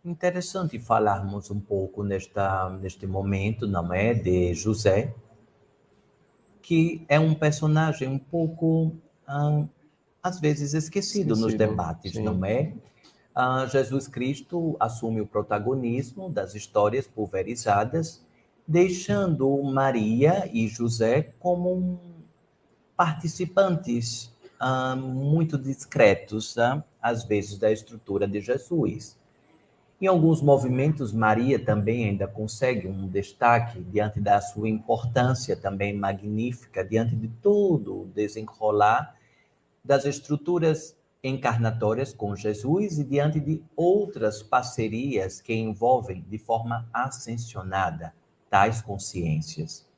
Interessante falarmos um pouco neste momento, não é, de José, que é um personagem um pouco, às vezes, esquecido nos Esquecido, debates, sim. não é? Jesus Cristo assume o protagonismo das histórias pulverizadas, deixando Maria e José como participantes muito discretos, às vezes, da estrutura de Jesus. Em alguns movimentos, Maria também ainda consegue um destaque diante da sua importância também magnífica, diante de todo o desenrolar das estruturas encarnatórias com Jesus e diante de outras parcerias que envolvem de forma ascensionada tais consciências.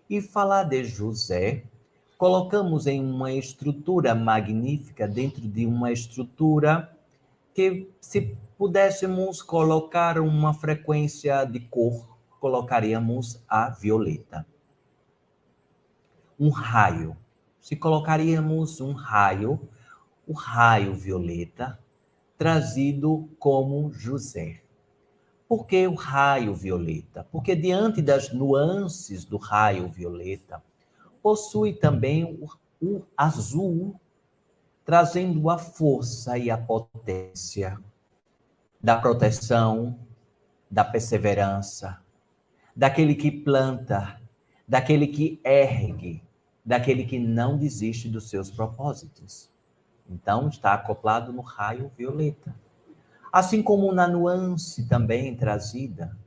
E falar de José, colocamos em uma estrutura magnífica dentro de uma estrutura que, se pudéssemos colocar uma frequência de cor, colocaríamos a violeta. Um raio. Se colocaríamos um raio, o raio violeta, trazido como José. Por que o raio violeta? Porque diante das nuances do raio violeta, possui também o azul, trazendo a força e a potência da proteção, da perseverança, daquele que planta, daquele que ergue, daquele que não desiste dos seus propósitos. Então, está acoplado no raio violeta. Assim como na nuance também trazida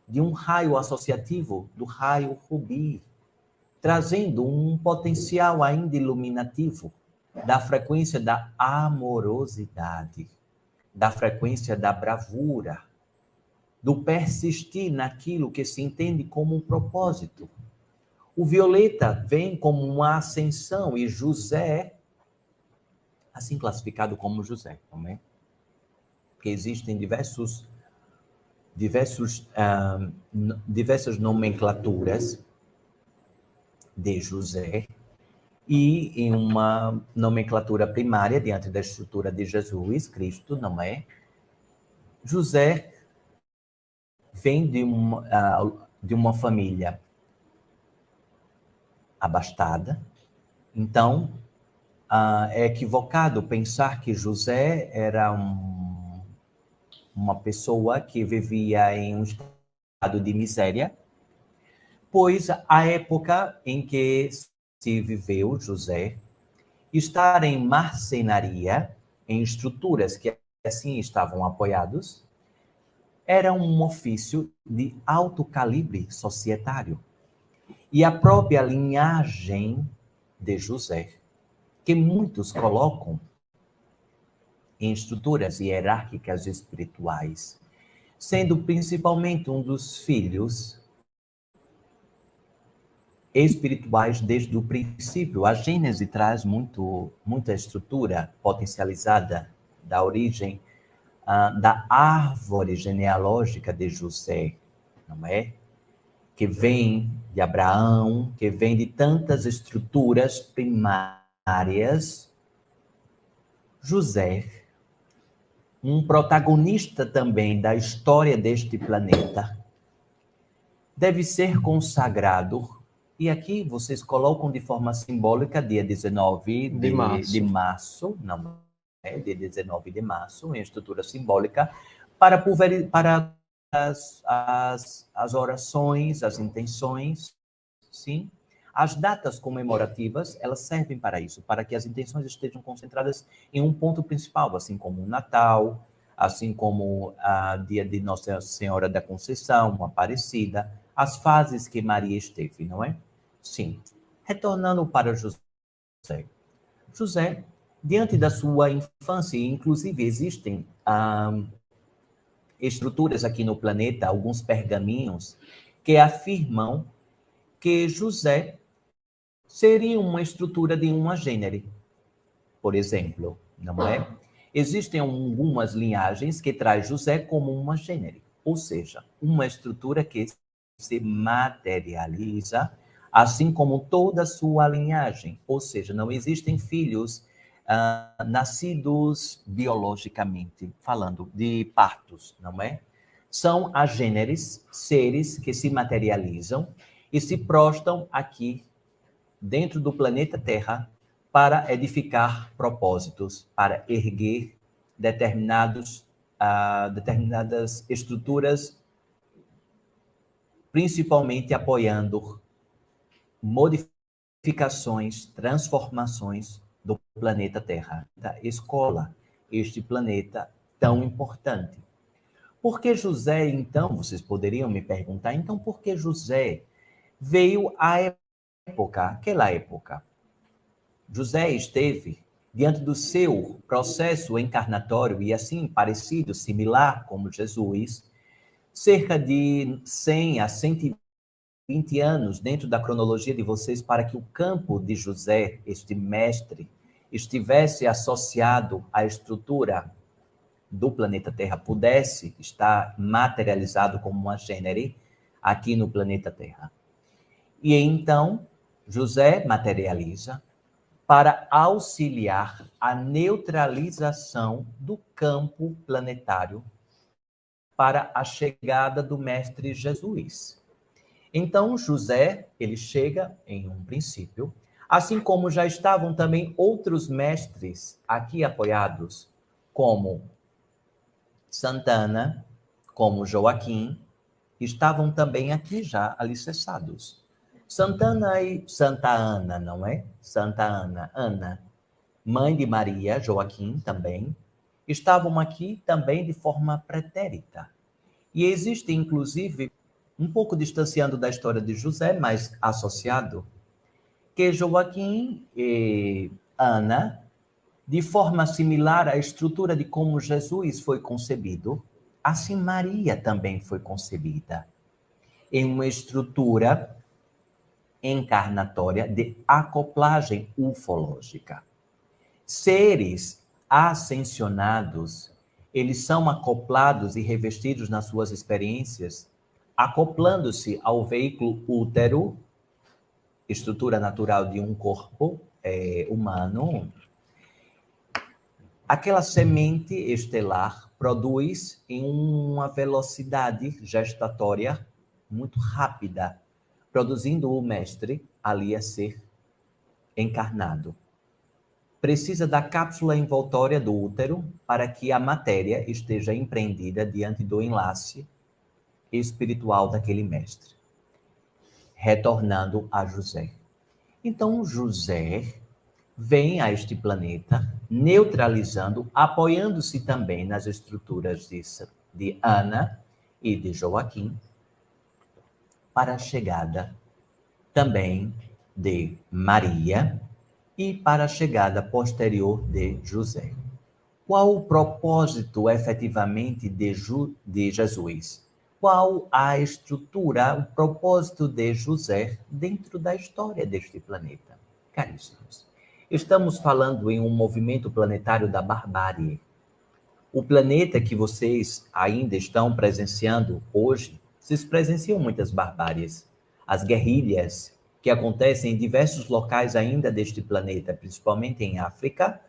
de um raio associativo, do raio rubi, trazendo um potencial ainda iluminativo da frequência da amorosidade, da frequência da bravura, do persistir naquilo que se entende como um propósito. O violeta vem como uma ascensão e José, assim classificado como José, também, porque existem diversas nomenclaturas de José, e em uma nomenclatura primária, diante da estrutura de Jesus Cristo, não é? José vem de uma família abastada, então é equivocado pensar que José era uma pessoa que vivia em um estado de miséria, pois a época em que se viveu José, estar em marcenaria, em estruturas que assim estavam apoiados, era um ofício de alto calibre societário. E a própria linhagem de José, que muitos colocam em estruturas hierárquicas espirituais, sendo principalmente um dos filhos espirituais desde o princípio. A Gênese traz muita estrutura potencializada da origem da árvore genealógica de José, não é? Que vem de Abraão, que vem de tantas estruturas primárias. José, um protagonista também da história deste planeta, deve ser consagrado, e aqui vocês colocam de forma simbólica dia 19 de março, não é? Dia 19 de março, em estrutura simbólica, para as orações, as intenções, sim? As datas comemorativas, elas servem para isso, para que as intenções estejam concentradas em um ponto principal, assim como o Natal, assim como a dia de Nossa Senhora da Conceição, Aparecida, as fases que Maria esteve, não é? Sim. Retornando para José. José, diante da sua infância, inclusive existem estruturas aqui no planeta, alguns pergaminhos, que afirmam que José seria uma estrutura de uma gênere, por exemplo, não é? Existem algumas linhagens que traz José como uma gênere, ou seja, uma estrutura que se materializa, assim como toda a sua linhagem, ou seja, não existem filhos nascidos biologicamente, falando de partos, não é? São agêneres, seres que se materializam e se prostam aqui dentro do planeta Terra para edificar propósitos, para erguer determinadas estruturas, principalmente apoiando modificações, transformações do planeta Terra, da escola, este planeta tão importante. Por que José, então, vocês poderiam me perguntar, então por que José veio à época, aquela época? José esteve diante do seu processo encarnatório e assim parecido, similar como Jesus, cerca de 100 a 120 anos dentro da cronologia de vocês para que o campo de José, este mestre, estivesse associado à estrutura do planeta Terra, pudesse estar materializado como uma gênere aqui no planeta Terra. E então, José materializa para auxiliar a neutralização do campo planetário para a chegada do Mestre Jesus. Então, José, ele chega em um princípio, assim como já estavam também outros mestres aqui apoiados, como Santana, como Joaquim, estavam também aqui já alicerçados. Santana e Santa Ana, não é? Santa Ana, Ana, mãe de Maria, Joaquim também, estavam aqui também de forma pretérita. E existe, inclusive, um pouco distanciando da história de José, mas associado, que Joaquim e Ana, de forma similar à estrutura de como Jesus foi concebido, assim Maria também foi concebida, em uma estrutura encarnatória de acoplagem ufológica. Seres ascensionados, eles são acoplados e revestidos nas suas experiências, acoplando-se ao veículo útero, estrutura natural de um corpo humano. Aquela semente estelar produz em uma velocidade gestatória muito rápida, produzindo o mestre ali a ser encarnado. Precisa da cápsula envoltória do útero para que a matéria esteja empreendida diante do enlace espiritual daquele mestre, retornando a José. Então, José vem a este planeta neutralizando, apoiando-se também nas estruturas de Ana e de Joaquim, para a chegada também de Maria e para a chegada posterior de José. Qual o propósito efetivamente de Jesus? Qual a estrutura, o propósito de José dentro da história deste planeta? Caríssimos, estamos falando em um movimento planetário da barbárie. O planeta que vocês ainda estão presenciando hoje, vocês presenciam muitas barbáries. As guerrilhas que acontecem em diversos locais ainda deste planeta, principalmente em África,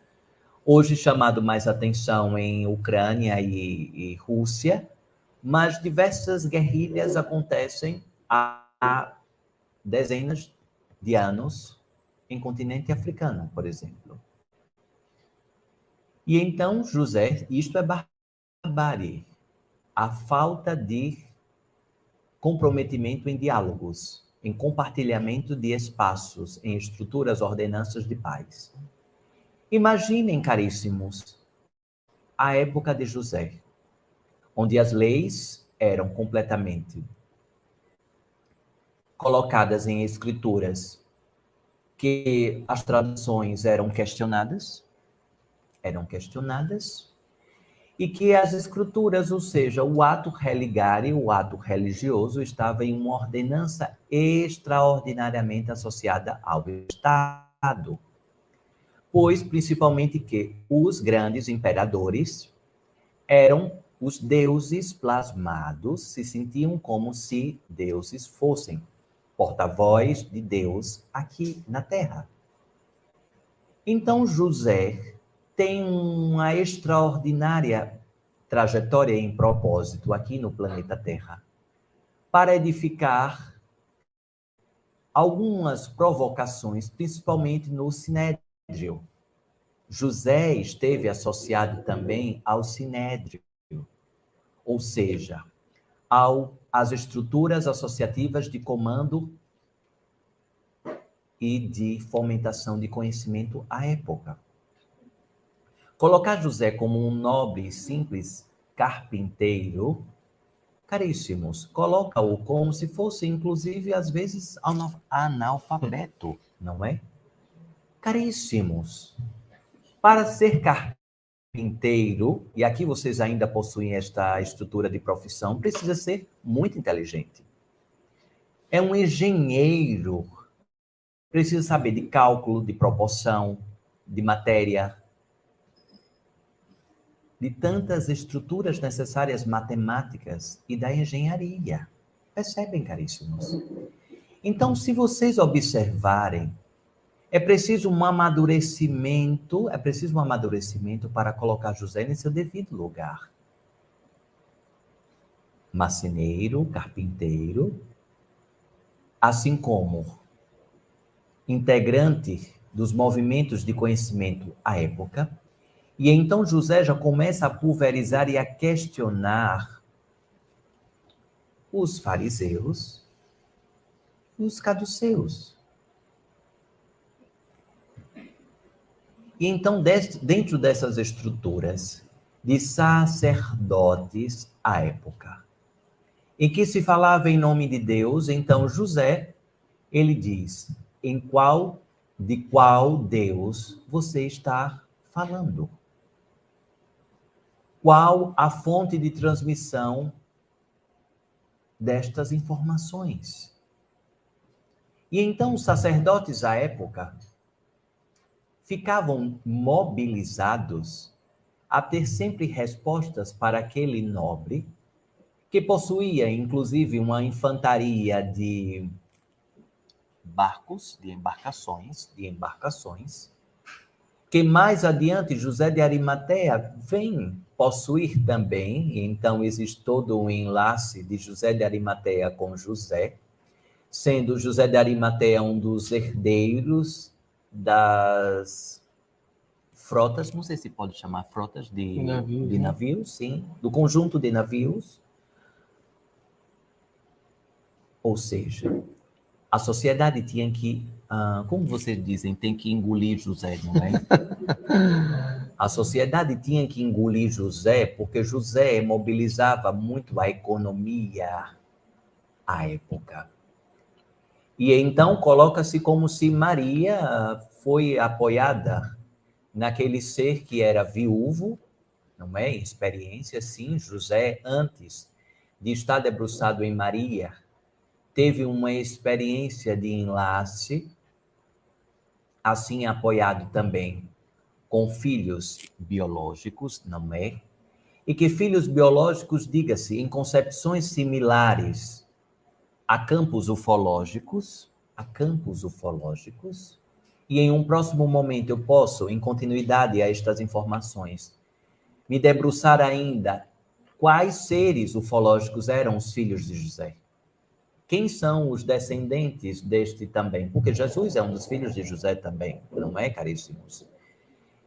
hoje chamado mais atenção em Ucrânia e Rússia, mas diversas guerrilhas acontecem há dezenas de anos em continente africano, por exemplo. E então, José, isto é barbárie, a falta de comprometimento em diálogos, em compartilhamento de espaços, em estruturas, ordenanças de paz. Imaginem, caríssimos, a época de José, onde as leis eram completamente colocadas em escrituras, que as traduções eram questionadas, e que as escrituras, ou seja, o ato religare, o ato religioso, estava em uma ordenança extraordinariamente associada ao Estado. Pois, principalmente, que os grandes imperadores eram os deuses plasmados, se sentiam como se deuses fossem porta-voz de Deus aqui na Terra. Então, José tem uma extraordinária trajetória em propósito aqui no planeta Terra para edificar algumas provocações, principalmente no Sinédrio. José esteve associado também ao Sinédrio, ou seja, às estruturas associativas de comando e de fomentação de conhecimento à época. Colocar José como um nobre e simples carpinteiro, caríssimos, coloca-o como se fosse, inclusive, às vezes, analfabeto, não é? Caríssimos, para ser carpinteiro, e aqui vocês ainda possuem esta estrutura de profissão, precisa ser muito inteligente. É um engenheiro, precisa saber de cálculo, de proporção, de matéria, de tantas estruturas necessárias matemáticas e da engenharia. Percebem, caríssimos? Então, se vocês observarem, é preciso um amadurecimento para colocar José em seu devido lugar. Marceneiro, carpinteiro, assim como integrante dos movimentos de conhecimento à época. E então José já começa a pulverizar e a questionar os fariseus e os caduceus. E então, dentro dessas estruturas de sacerdotes à época, em que se falava em nome de Deus, então José, ele diz, de qual Deus você está falando? Qual a fonte de transmissão destas informações? E então os sacerdotes à época ficavam mobilizados a ter sempre respostas para aquele nobre, que possuía inclusive uma infantaria de barcos, de embarcações, que mais adiante José de Arimateia vem possuir também, e então existe todo um enlace de José de Arimateia com José, sendo José de Arimateia um dos herdeiros das frotas, não sei se pode chamar frotas de navios, sim, do conjunto de navios. Ou seja, a sociedade tinha que, como vocês dizem, tem que engolir José, não é? A sociedade tinha que engolir José, porque José mobilizava muito a economia à época. E então coloca-se como se Maria foi apoiada naquele ser que era viúvo, não é? Experiência, sim. José, antes de estar debruçado em Maria, teve uma experiência de enlace, assim apoiado também com filhos biológicos, não é? E que filhos biológicos, diga-se, em concepções similares a campos ufológicos, e em um próximo momento eu posso, em continuidade a estas informações, me debruçar ainda quais seres ufológicos eram os filhos de José. Quem são os descendentes deste também? Porque Jesus é um dos filhos de José também, não é, caríssimos?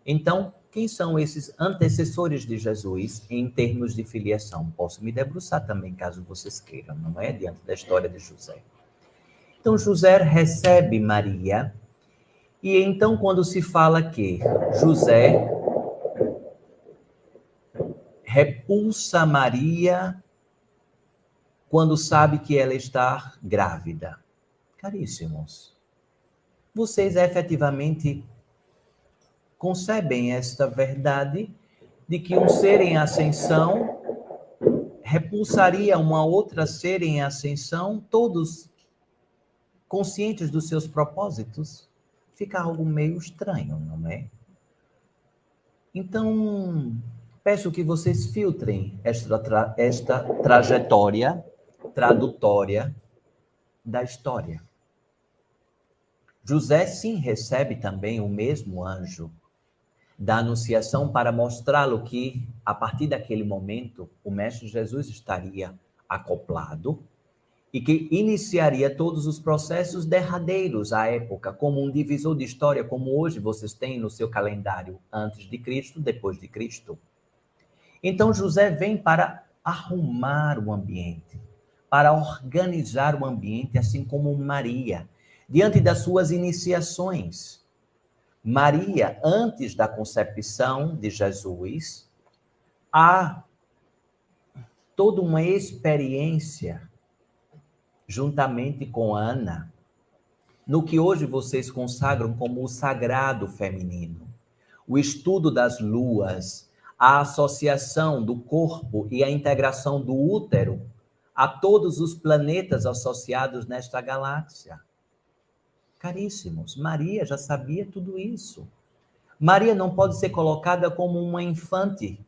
Então, quem são esses antecessores de Jesus em termos de filiação? Posso me debruçar também, caso vocês queiram, não é? Diante da história de José. Então, José recebe Maria, e então, quando se fala que José repulsa Maria quando sabe que ela está grávida. Caríssimos, vocês efetivamente concebem esta verdade de que um ser em ascensão repulsaria uma outra ser em ascensão, todos conscientes dos seus propósitos? Fica algo meio estranho, não é? Então, peço que vocês filtrem esta trajetória tradutória da história. José, sim, recebe também o mesmo anjo da Anunciação para mostrá-lo que, a partir daquele momento, o Mestre Jesus estaria acoplado e que iniciaria todos os processos derradeiros à época, como um divisor de história, como hoje vocês têm no seu calendário, antes de Cristo, depois de Cristo. Então, José vem para arrumar o ambiente, para organizar o ambiente, assim como Maria, diante das suas iniciações. Maria, antes da concepção de Jesus, há toda uma experiência, juntamente com Ana, no que hoje vocês consagram como o sagrado feminino. O estudo das luas, a associação do corpo e a integração do útero a todos os planetas associados nesta galáxia. Caríssimos, Maria já sabia tudo isso. Maria não pode ser colocada como uma infante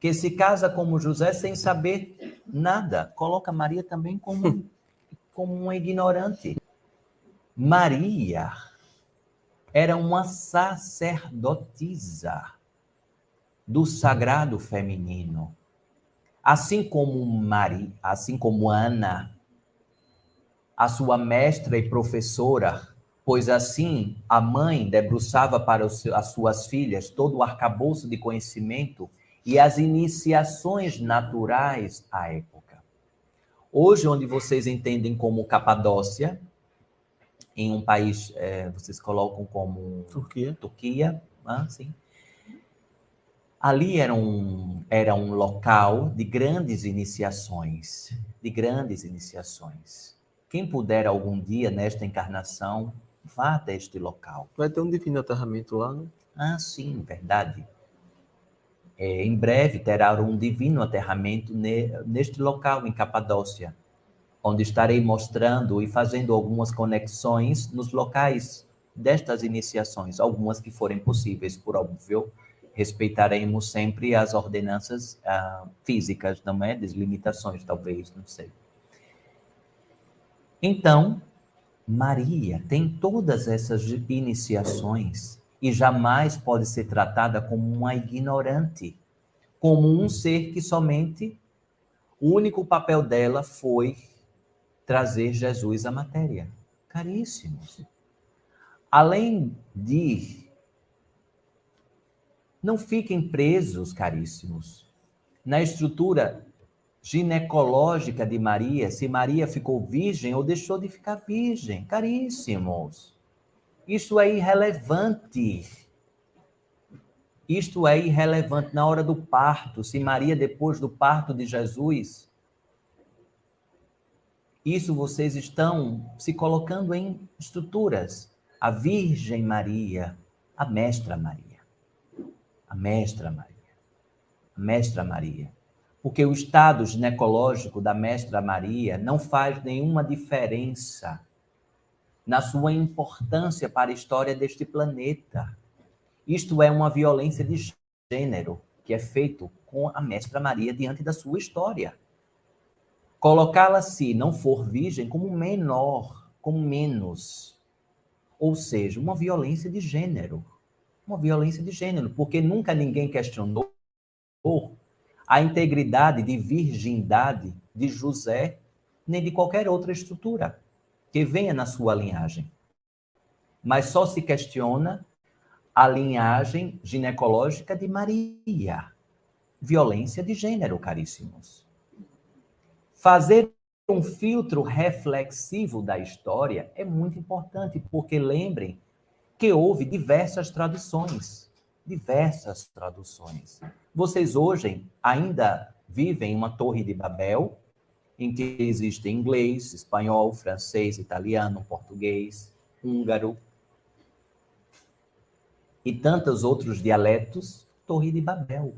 que se casa como José sem saber nada. Coloca Maria também como uma ignorante. Maria era uma sacerdotisa do sagrado feminino. Assim como Ana, a sua mestra e professora, pois assim a mãe debruçava para as suas filhas todo o arcabouço de conhecimento e as iniciações naturais à época. Hoje, onde vocês entendem como Capadócia, em um país, vocês colocam como Turquia, sim. Ali era um local de grandes iniciações, Quem puder algum dia, nesta encarnação, vá até este local. Vai ter um divino aterramento lá, né? Sim, verdade. Em breve terá um divino aterramento neste local, em Capadócia, onde estarei mostrando e fazendo algumas conexões nos locais destas iniciações, algumas que forem possíveis, por óbvio. Respeitaremos sempre as ordenanças físicas, não é? Deslimitações, talvez, não sei. Então, Maria tem todas essas iniciações e jamais pode ser tratada como uma ignorante, como um ser que somente o único papel dela foi trazer Jesus à matéria. Caríssimos. Além de... Não fiquem presos, caríssimos, na estrutura ginecológica de Maria, se Maria ficou virgem ou deixou de ficar virgem. Caríssimos. Isso é irrelevante. Isto é irrelevante na hora do parto. Se Maria, depois do parto de Jesus, isso vocês estão se colocando em estruturas. A Virgem Maria, a Mestra Maria. A Mestra Maria. A Mestra Maria. Porque o estado ginecológico da Mestra Maria não faz nenhuma diferença na sua importância para a história deste planeta. Isto é uma violência de gênero que é feito com a Mestra Maria diante da sua história. Colocá-la, se não for virgem, como menor, como menos. Ou seja, uma violência de gênero. Uma violência de gênero, porque nunca ninguém questionou a integridade de virgindade de José, nem de qualquer outra estrutura que venha na sua linhagem. Mas só se questiona a linhagem ginecológica de Maria. Violência de gênero, caríssimos. Fazer um filtro reflexivo da história é muito importante, porque lembrem que houve diversas traduções. Diversas traduções. Vocês hoje ainda vivem em uma torre de Babel, em que existe inglês, espanhol, francês, italiano, português, húngaro e tantos outros dialetos, Torre de Babel.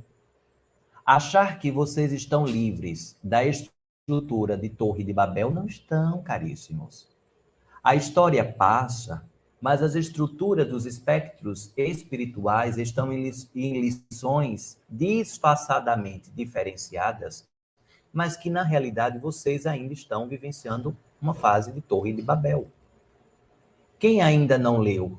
Achar que vocês estão livres da estrutura de Torre de Babel, não estão, caríssimos. A história passa, mas as estruturas dos espectros espirituais estão em lições disfarçadamente diferenciadas, mas que, na realidade, vocês ainda estão vivenciando uma fase de Torre de Babel. Quem ainda não leu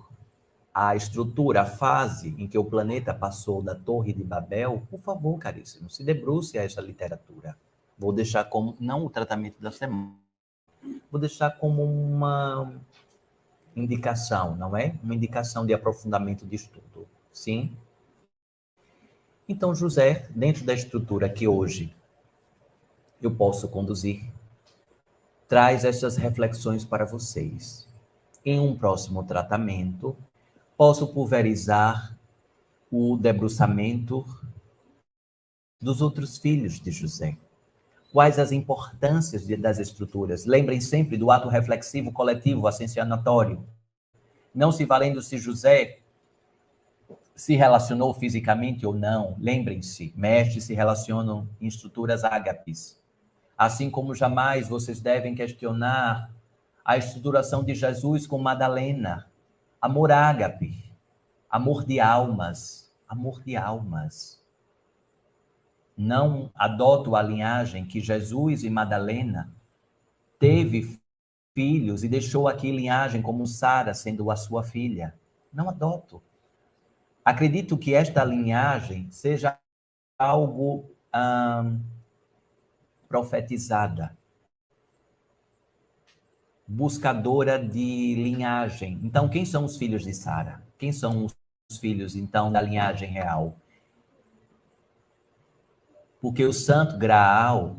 a estrutura, a fase em que o planeta passou da Torre de Babel, por favor, caríssimo, se debruce a essa literatura. Vou deixar como, não o tratamento da semana, vou deixar como uma indicação, não é? Uma indicação de aprofundamento de estudo. Sim? Então, José, dentro da estrutura que hoje eu posso conduzir, traz essas reflexões para vocês. Em um próximo tratamento, posso pulverizar o debruçamento dos outros filhos de José. Quais as importâncias das estruturas? Lembrem sempre do ato reflexivo coletivo ascensionatório. Não se valendo se José se relacionou fisicamente ou não. Lembrem-se, mestres se relacionam em estruturas ágapes. Assim como jamais vocês devem questionar a estruturação de Jesus com Madalena. Amor ágape, amor de almas, amor de almas. Não adoto a linhagem que Jesus e Madalena teve filhos e deixou aqui linhagem como Sara sendo a sua filha. Não adoto. Acredito que esta linhagem seja algo profetizada, buscadora de linhagem. Então, quem são os filhos de Sara? Quem são os filhos, então, da linhagem real? Porque o Santo Graal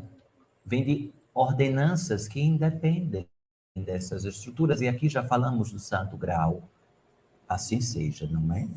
vem de ordenanças que independem dessas estruturas. E aqui já falamos do Santo Graal. Assim seja, não é?